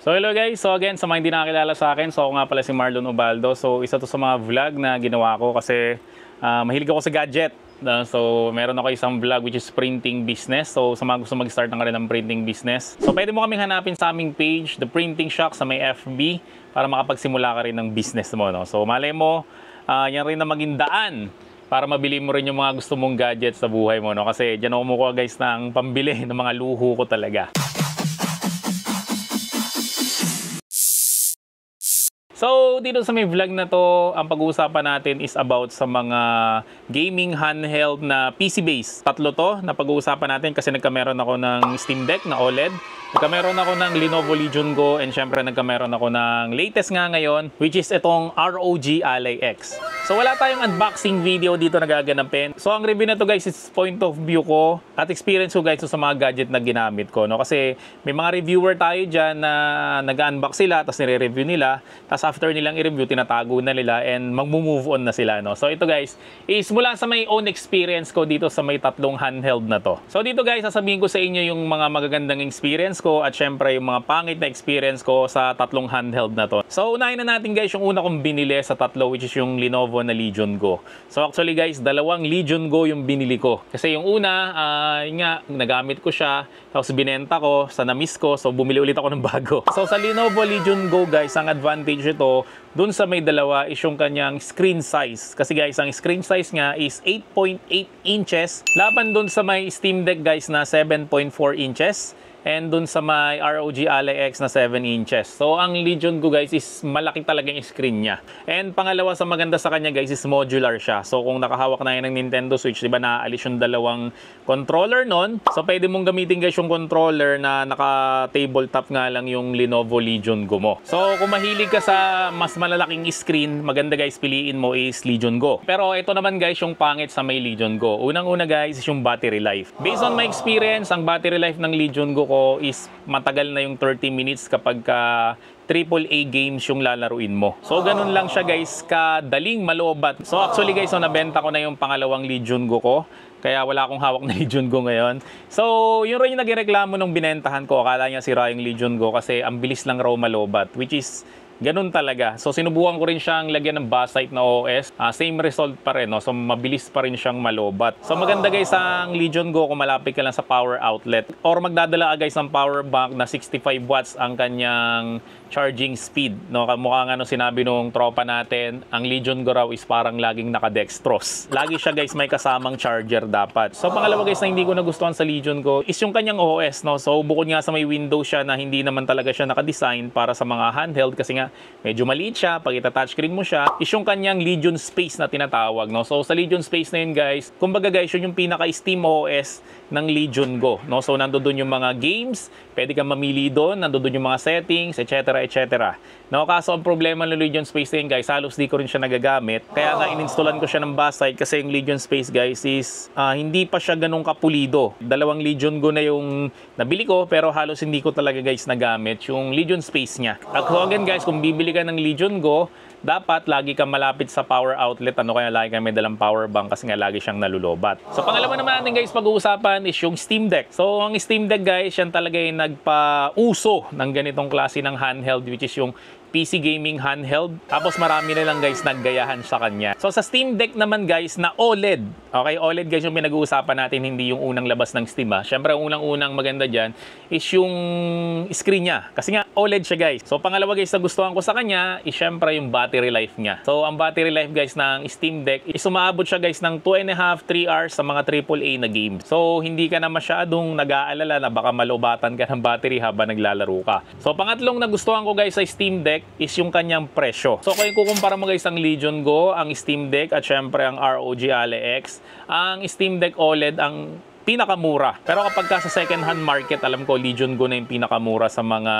So hello guys, so again sa mga hindi nakakilala sa akin, so ako nga pala si Marlon Ubaldo. So isa to sa mga vlog na ginawa ko kasi mahilig ako sa gadget. So meron ako isang vlog which is printing business. So sa mga gusto mag-start ng kanilang printing business, so pwede mo kaming hanapin sa aming page, The Printing Shock sa may FB, para makapagsimula ka rin ng business mo. No? So malay mo, yan rin na maging daan para mabili mo rin yung mga gusto mong gadget sa buhay mo. No? Kasi dyan ako kumukuha guys ng pambili ng mga luho ko talaga. So, dito sa may vlog na to, ang pag-uusapan natin is about sa mga gaming handheld na PC base. Tatlo to na pag-uusapan natin kasi nagkameron ako ng Steam Deck na OLED. Nagkameron ako ng Lenovo Legion Go and syempre nagkameron ako ng latest nga ngayon which is itong ROG Ally X. So wala tayong unboxing video dito na gaganapin. So ang review na to guys is point of view ko at experience ko guys sa mga gadget na ginamit ko. No? Kasi may mga reviewer tayo dyan na nag-unbox sila tapos nire-review nila. Tapos after nilang i-review, tinatago na nila and mag-move on na sila. No? So ito guys is mula sa may own experience ko dito sa may tatlong handheld na to. So dito guys sasabihin ko sa inyo yung mga magagandang experience ko at syempre yung mga pangit na experience ko sa tatlong handheld na to. So unahin na natin guys yung una kong binili sa tatlo which is yung Lenovo na Legion Go. So actually guys, dalawang Legion Go yung binili ko. Kasi yung una, yun nga, nagamit ko siya, tapos binenta ko, sa na-miss ko, so bumili ulit ako ng bago. So sa Lenovo Legion Go guys, ang advantage ito, dun sa may dalawa is yung kanyang screen size. Kasi guys, ang screen size nga is 8.8 inches. Laban dun sa may Steam Deck guys na 7.4 inches. And dun sa may ROG Ally X na 7 inches. So, ang Legion Go guys is malaki talaga yung screen niya. And pangalawa sa maganda sa kanya guys is modular siya. So, kung nakahawak na yan ng Nintendo Switch, diba naaalis yung dalawang controller nun. So, pwede mong gamitin guys yung controller na naka-tabletop nga lang yung Lenovo Legion Go mo. So, kung mahilig ka sa mas malalaking screen, maganda guys piliin mo is Legion Go. Pero ito naman guys yung pangit sa may Legion Go. Unang-una guys is yung battery life. Based on my experience, ang battery life ng Legion Go ko is matagal na yung 30 minutes kapag ka AAA games yung lalaruin mo. So ganun lang siya guys, kadaling malobat. So actually guys, nabenta ko na yung pangalawang Legion Go ko. Kaya wala akong hawak na Legion Go ngayon. So yun rin yung nagreklamo nung binentahan ko. Akala niya sira yung Legion Go kasi ang bilis lang raw malobat. Which is ganun talaga. So sinubukan ko rin siyang lagyan ng Bassite na OS. Same result pa rin. No? So mabilis pa rin siyang malobat. So maganda guys ang Legion Go kung malapit ka lang sa power outlet. Or magdadala ka guys ng power bank na 65 watts ang kanyang charging speed. No? Mukha nga nung sinabi nung tropa natin, ang Legion Go raw is parang laging naka-dextrose. Lagi siya guys may kasamang charger dapat. So pangalawa guys na hindi ko nagustuhan sa Legion Go is yung kanyang OS. No? So bukod nga sa may Windows siya na hindi naman talaga siya naka-design para sa mga handheld kasi nga medyo maliit siya, pag ita-touchscreen mo siya, is yung kanyang Legion Space na tinatawag, no? So, sa Legion Space na yun, guys, kumbaga guys, yun yung pinaka-Steam OS ng Legion Go, no? So, nandoon yung mga games, pwede kang mamili doon, nandoon yung mga settings, etc., etc. No? Kaso, ang problema ng Legion Space na yun, guys, halos di ko rin siya nagagamit. Kaya nga, ininstallan ko siya ng Bassite kasi yung Legion Space, guys, is hindi pa siya ganun kapulido. Dalawang Legion Go na yung nabili ko, pero halos hindi ko talaga, guys, nagamit yung Legion Space niya. At again, guys, kung bibili ka ng Legion Go, dapat lagi kang malapit sa power outlet. Ano kaya lagi kang may dalang power bank kasi nga lagi siyang nalulobat. So pangalawa naman natin guys pag-uusapan is yung Steam Deck. So ang Steam Deck guys, yan talaga yung nagpa-uso ng ganitong klase ng handheld which is yung PC gaming handheld. Tapos marami na lang guys naggayahan sa kanya. So sa Steam Deck naman guys na OLED. Okay, OLED guys yung pinag-uusapan natin, hindi yung unang labas ng Steam ha. Siyempre unang-unang maganda dyan is yung screen niya. Kasi nga OLED siya guys. So pangalawa guys na gustuhan ko sa kanya is syempre yung battery life niya. So ang battery life guys ng Steam Deck is umaabot siya guys ng 2.5-3 hours sa mga AAA na game. So hindi ka na masyadong nag-aalala na baka malobatan ka ng battery habang naglalaro ka. So pangatlong nagustuhan ko guys sa Steam Deck is yung kanyang presyo. So kung kukumpara mo guys ang Legion Go, ang Steam Deck at syempre ang ROG Ally X, ang Steam Deck OLED ang pinakamura. Pero kapag ka sa second hand market, alam ko Legion Go na yung pinakamura sa mga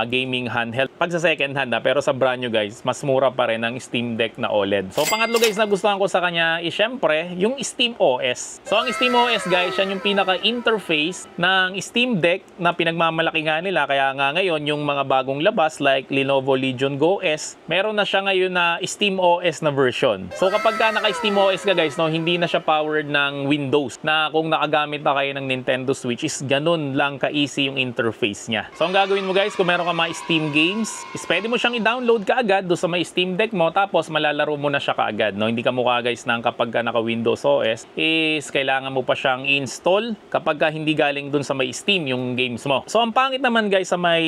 gaming handheld. Pag sa second hand pero sa brand new guys, mas mura pa rin ang Steam Deck na OLED. So pangatlo guys na gustuhan ko sa kanya is syempre yung Steam OS. So ang Steam OS guys, yan yung pinaka-interface ng Steam Deck na pinagmamalaki nga nila. Kaya nga ngayon yung mga bagong labas like Lenovo Legion Go S, meron na siya ngayon na Steam OS na version. So kapag ka naka-Steam OS ka guys, no, hindi na siya powered ng Windows na kung nakagamit na kayo ng Nintendo Switch is ganun lang ka-easy yung interface niya. So ang gagawin mo guys, kung meron meron ka mga Steam games, is pwede mo siyang i-download kaagad doon sa may Steam Deck mo, tapos malalaro mo na siya kaagad, no? Hindi ka mukha guys na kapag ka naka Windows OS, is kailangan mo pa siyang i-install kapag ka hindi galing doon sa may Steam yung games mo. So ang pangit naman guys sa may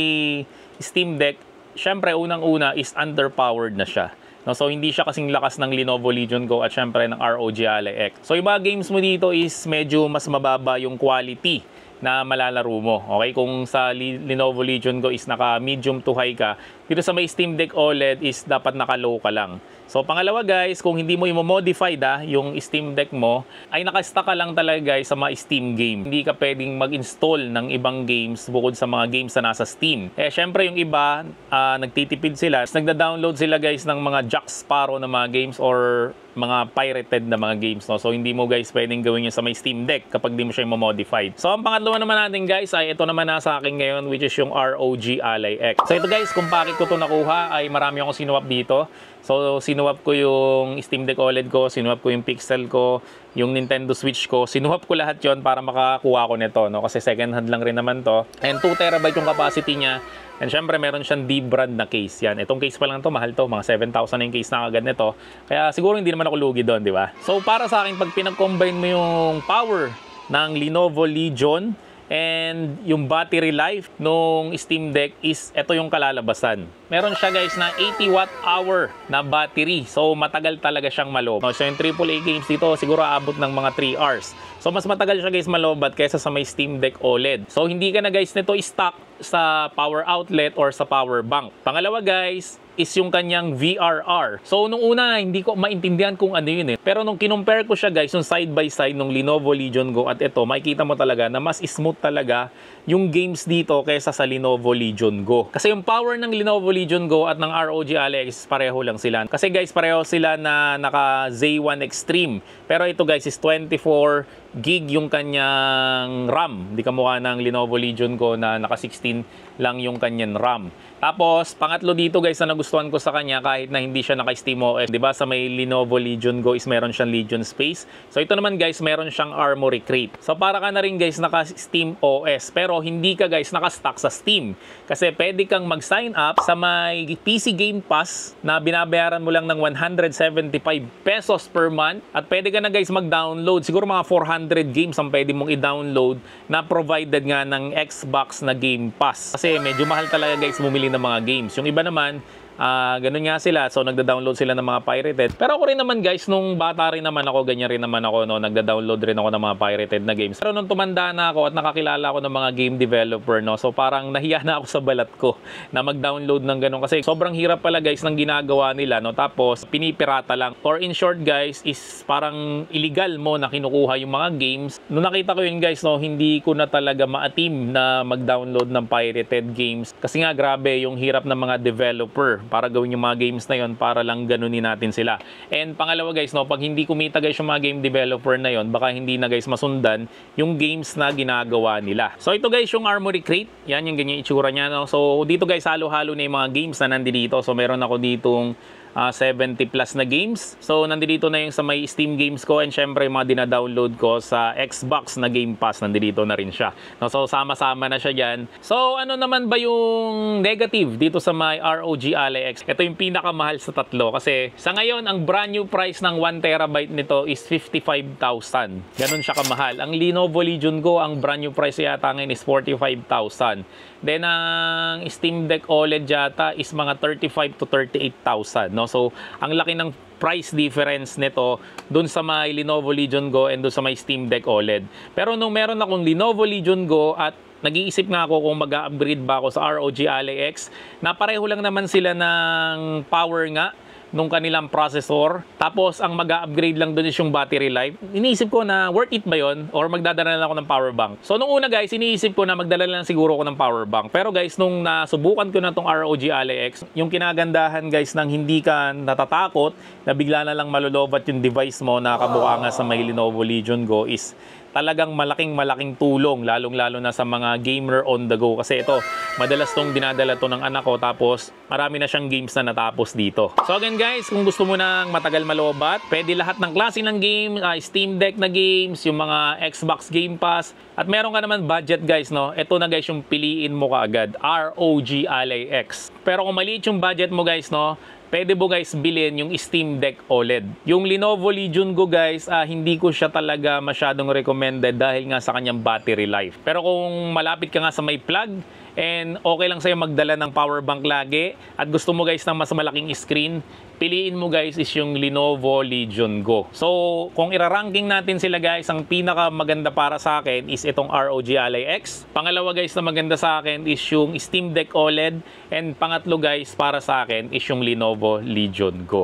Steam Deck, syempre unang-una is underpowered na siya. No, so hindi siya kasing lakas ng Lenovo Legion Go at syempre ng ROG Ally X. So yung mga games mo dito is medyo mas mababa yung quality na malalaro mo. Okay, kung sa Lenovo Legion Go is naka medium to high ka, dito sa may Steam Deck OLED is dapat naka low ka lang. So pangalawa guys, kung hindi mo i-modify yung Steam Deck mo, ay naka-stack ka lang talaga guys sa mga Steam game. Hindi ka pwedeng mag-install ng ibang games bukod sa mga games na nasa Steam. Eh syempre yung iba, nagtitipid sila. Nagda-download sila guys ng mga Jack Sparrow na mga games or mga pirated na mga games, no? So hindi mo guys pwedeng gawin yun sa may Steam Deck kapag di mo siya i-modified. So ang pangatlo naman natin guys ay ito naman nasa akin ngayon, which is yung ROG Ally X. So ito guys, kung bakit ko to nakuha ay marami akong sinuwap dito. So sinuwap ko yung Steam Deck OLED ko, sinuwap ko yung Pixel ko, yung Nintendo Switch ko, sinuwap ko lahat yon para makakuha ko nito, no? Kasi second hand lang rin naman to. And 2 TB yung capacity niya. And syempre, meron siyang D-brand na case. Yan. Itong case pa lang to, mahal to. Mga 7,000 na yung case na agad nito. Kaya siguro hindi naman ako lugi doon, di ba? So, para sa akin, pag pinag-combine mo yung power ng Lenovo Legion and yung battery life nung Steam Deck is ito yung kalalabasan. Meron siya guys na 80 watt-hour na battery. So, matagal talaga siyang malobat. So, yung AAA games dito, siguro aabot ng mga 3 hours. So, mas matagal siya guys malobat kaysa sa may Steam Deck OLED. So, hindi ka na guys nito i-stock sa power outlet or sa power bank. Pangalawa guys, is yung kanyang VRR. So, nung una, hindi ko maintindihan kung ano yun eh. Pero nung kinumpare ko siya guys, yung side by side nung Lenovo Legion Go at ito, makikita mo talaga na mas smooth talaga yung games dito kaysa sa Lenovo Legion Go. Kasi yung power ng Lenovo Legion Go at ng ROG Ally X, pareho lang sila. Kasi guys, pareho sila na naka Z1 Extreme. Pero ito guys is 24 gig yung kanyang RAM. Hindi kamukha ng Lenovo Legion Go na naka 16 lang yung kanyang RAM. Tapos, pangatlo dito guys na nagustuhan ko sa kanya kahit na hindi siya naka SteamOS. Diba sa may Lenovo Legion Go is meron siyang Legion Space. So, ito naman guys, meron siyang Armoury Crate. So, para ka na rin guys naka SteamOS. Pero, hindi ka guys naka-stack sa Steam. Kasi pwede kang mag-sign up sa may PC Game Pass na binabayaran mo lang ng 175 pesos per month. At pwede ka na guys mag-download. Siguro mga 400 games ang pwede mong i-download na provided nga ng Xbox na Game Pass. Kasi medyo mahal talaga guys bumili ng mga games. Yung iba naman, ganun nga sila. So, nagda-download sila ng mga pirated. Pero ako rin naman guys, nung bata rin naman ako, ganyan rin naman ako, no? Nagda-download rin ako ng mga pirated na games. Pero nung tumanda na ako at nakakilala ako ng mga game developer, no? So, parang nahiya na ako sa balat ko na mag-download ng ganun. Kasi sobrang hirap pala guys ng ginagawa nila, no? Tapos, pinipirata lang. Or in short guys, is parang illegal mo na kinukuha yung mga games. Nung nakita ko yun guys, no? Hindi ko na talaga maatim na mag-download ng pirated games. Kasi nga, grabe yung hirap ng mga developer para gawin yung mga games na yon para lang ganunin natin sila. And pangalawa guys, no, pag hindi kumita guys yung mga game developer na yon, baka hindi na guys masundan yung games na ginagawa nila. So ito guys yung Armoury Crate, yan yung ganyan itsura niya, no? So dito guys halo-halo na yung mga games na nandito. So meron ako ditong 70 plus na games. So, nandito na yung sa may Steam games ko and syempre yung mga dina-download ko sa Xbox na Game Pass, nandito na rin siya. No, so, sama-sama na siya dyan. So, ano naman ba yung negative dito sa may ROG Ally X? Ito yung pinakamahal sa tatlo kasi sa ngayon, ang brand new price ng 1 terabyte nito is 55,000. Ganun siya kamahal. Ang Lenovo Legion Go, ang brand new price yata ngayon is 45,000. Then, ang Steam Deck OLED yata is mga 35 to 38,000. No? So, ang laki ng price difference nito dun sa may Lenovo Legion Go and dun sa may Steam Deck OLED. Pero nung meron akong Lenovo Legion Go at nag-iisip nga ako kung mag-upgrade ba ako sa ROG Ally X, na pareho lang naman sila ng power nga nung kanilang processor. Tapos, ang mag-upgrade lang doon is yung battery life. Iniisip ko na worth it ba yon or magdadala lang ako ng power bank. So, nung una guys, iniisip ko na magdala lang siguro ako ng power bank. Pero guys, nung nasubukan ko na tong ROG Ally X, yung kinagandahan guys ng hindi ka natatakot na bigla na lang malulobat yung device mo na kamukha nga sa may Lenovo Legion Go is talagang malaking tulong, lalong-lalo na sa mga gamer on the go. Kasi ito, madalas tong dinadala to ng anak ko, tapos marami na siyang games na natapos dito. So again guys, kung gusto mo nang matagal malobat, pwede lahat ng klase ng game, Steam Deck na games, yung mga Xbox Game Pass, at meron ka naman budget guys, no? Ito na guys yung piliin mo kaagad, ROG Ally X. Pero kung maliit yung budget mo guys, no, pwede mo guys bilhin yung Steam Deck OLED. Yung Lenovo Legion Go guys, hindi ko siya talaga masyadong recommended dahil nga sa kanyang battery life. Pero kung malapit ka nga sa may plug, and okay lang sa'yo magdala ng power bank lagi, at gusto mo guys ng mas malaking screen, piliin mo guys is yung Lenovo Legion Go. So, kung iraranking natin sila guys, ang pinaka maganda para sa akin is itong ROG Ally X. Pangalawa guys na maganda sa akin is yung Steam Deck OLED. And pangatlo guys para sa akin is yung Lenovo Legion Go.